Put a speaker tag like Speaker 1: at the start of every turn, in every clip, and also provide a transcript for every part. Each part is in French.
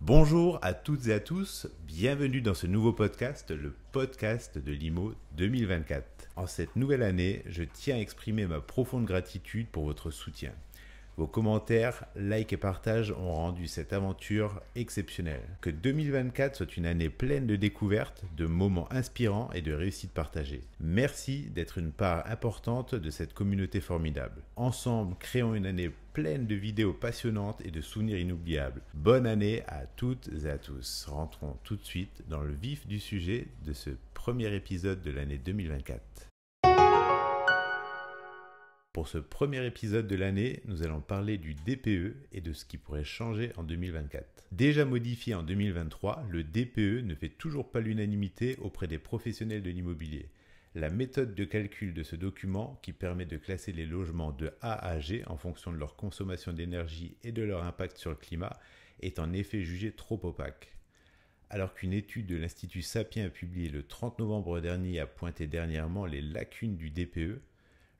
Speaker 1: Bonjour à toutes et à tous, bienvenue dans ce nouveau podcast, le podcast de l'IMO 2024. En cette nouvelle année, je tiens à exprimer ma profonde gratitude pour votre soutien. Vos commentaires, likes et partages ont rendu cette aventure exceptionnelle. Que 2024 soit une année pleine de découvertes, de moments inspirants et de réussites partagées. Merci d'être une part importante de cette communauté formidable. Ensemble, créons une année pleine de vidéos passionnantes et de souvenirs inoubliables. Bonne année à toutes et à tous. Rentrons tout de suite dans le vif du sujet de ce premier épisode de l'année 2024. Pour ce premier épisode de l'année, nous allons parler du DPE et de ce qui pourrait changer en 2024. Déjà modifié en 2023, le DPE ne fait toujours pas l'unanimité auprès des professionnels de l'immobilier. La méthode de calcul de ce document, qui permet de classer les logements de A à G en fonction de leur consommation d'énergie et de leur impact sur le climat, est en effet jugée trop opaque. Alors qu'une étude de l'Institut Sapien publiée le 30 novembre dernier a pointé dernièrement les lacunes du DPE,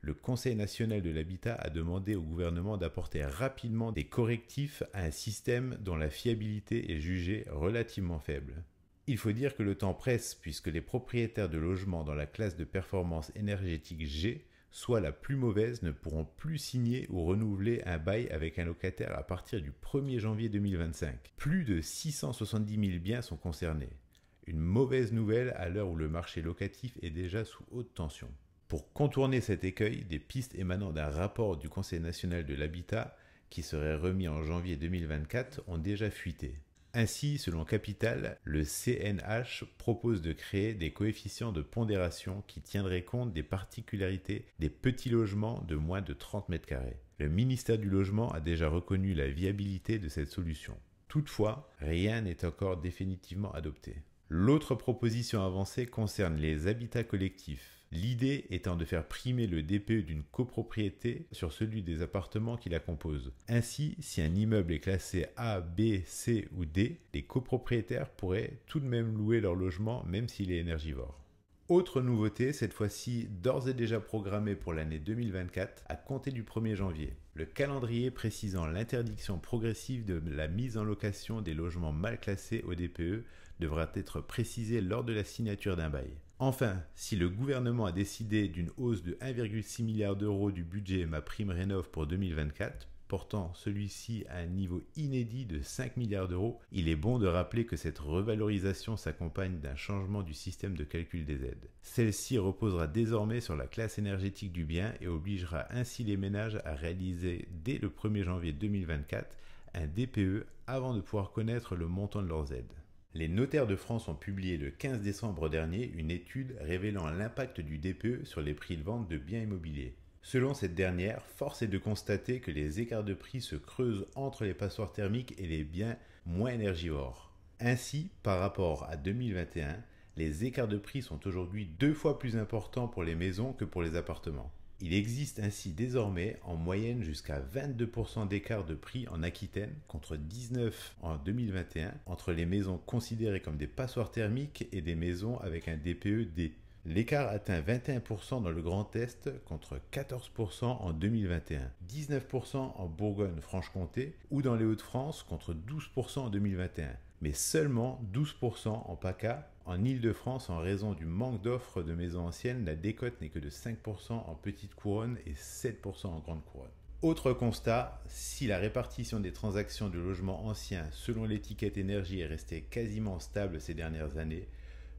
Speaker 1: le Conseil national de l'habitat a demandé au gouvernement d'apporter rapidement des correctifs à un système dont la fiabilité est jugée relativement faible. Il faut dire que le temps presse puisque les propriétaires de logements dans la classe de performance énergétique G, soit la plus mauvaise, ne pourront plus signer ou renouveler un bail avec un locataire à partir du 1er janvier 2025. Plus de 670 000 biens sont concernés. Une mauvaise nouvelle à l'heure où le marché locatif est déjà sous haute tension. Pour contourner cet écueil, des pistes émanant d'un rapport du Conseil national de l'habitat qui serait remis en janvier 2024 ont déjà fuité. Ainsi, selon Capital, le CNH propose de créer des coefficients de pondération qui tiendraient compte des particularités des petits logements de moins de 30 mètres carrés. Le ministère du Logement a déjà reconnu la viabilité de cette solution. Toutefois, rien n'est encore définitivement adopté. L'autre proposition avancée concerne les habitats collectifs. L'idée étant de faire primer le DPE d'une copropriété sur celui des appartements qui la composent. Ainsi, si un immeuble est classé A, B, C ou D, les copropriétaires pourraient tout de même louer leur logement même s'il est énergivore. Autre nouveauté, cette fois-ci d'ores et déjà programmée pour l'année 2024 à compter du 1er janvier. Le calendrier précisant l'interdiction progressive de la mise en location des logements mal classés au DPE devra être précisé lors de la signature d'un bail. Enfin, si le gouvernement a décidé d'une hausse de 1,6 milliard d'euros du budget MaPrimeRénov' pour 2024, portant celui-ci à un niveau inédit de 5 milliards d'euros, il est bon de rappeler que cette revalorisation s'accompagne d'un changement du système de calcul des aides. Celle-ci reposera désormais sur la classe énergétique du bien et obligera ainsi les ménages à réaliser dès le 1er janvier 2024 un DPE avant de pouvoir connaître le montant de leurs aides. Les notaires de France ont publié le 15 décembre dernier une étude révélant l'impact du DPE sur les prix de vente de biens immobiliers. Selon cette dernière, force est de constater que les écarts de prix se creusent entre les passoires thermiques et les biens moins énergivores. Ainsi, par rapport à 2021, les écarts de prix sont aujourd'hui 2 fois plus importants pour les maisons que pour les appartements. Il existe ainsi désormais en moyenne jusqu'à 22% d'écart de prix en Aquitaine contre 19% en 2021 entre les maisons considérées comme des passoires thermiques et des maisons avec un DPE D. L'écart atteint 21% dans le Grand Est contre 14% en 2021, 19% en Bourgogne-Franche-Comté ou dans les Hauts-de-France contre 12% en 2021, mais seulement 12% en PACA. En Île-de-France, en raison du manque d'offres de maisons anciennes, la décote n'est que de 5% en petite couronne et 7% en grande couronne. Autre constat, si la répartition des transactions de logements anciens selon l'étiquette énergie est restée quasiment stable ces dernières années,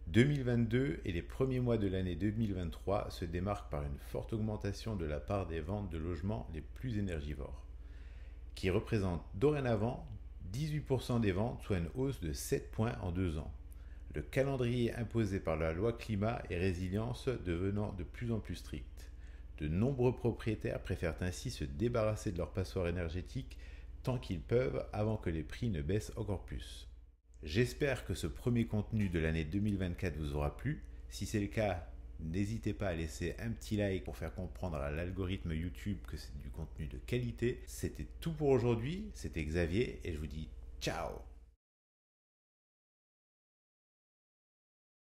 Speaker 1: 2022 et les premiers mois de l'année 2023 se démarquent par une forte augmentation de la part des ventes de logements les plus énergivores, qui représentent dorénavant 18% des ventes, soit une hausse de 7 points en 2 ans. Le calendrier imposé par la loi climat et résilience devenant de plus en plus strict. De nombreux propriétaires préfèrent ainsi se débarrasser de leur passoire énergétique tant qu'ils peuvent avant que les prix ne baissent encore plus. J'espère que ce premier contenu de l'année 2024 vous aura plu. Si c'est le cas, n'hésitez pas à laisser un petit like pour faire comprendre à l'algorithme YouTube que c'est du contenu de qualité. C'était tout pour aujourd'hui, c'était Xavier et je vous dis ciao!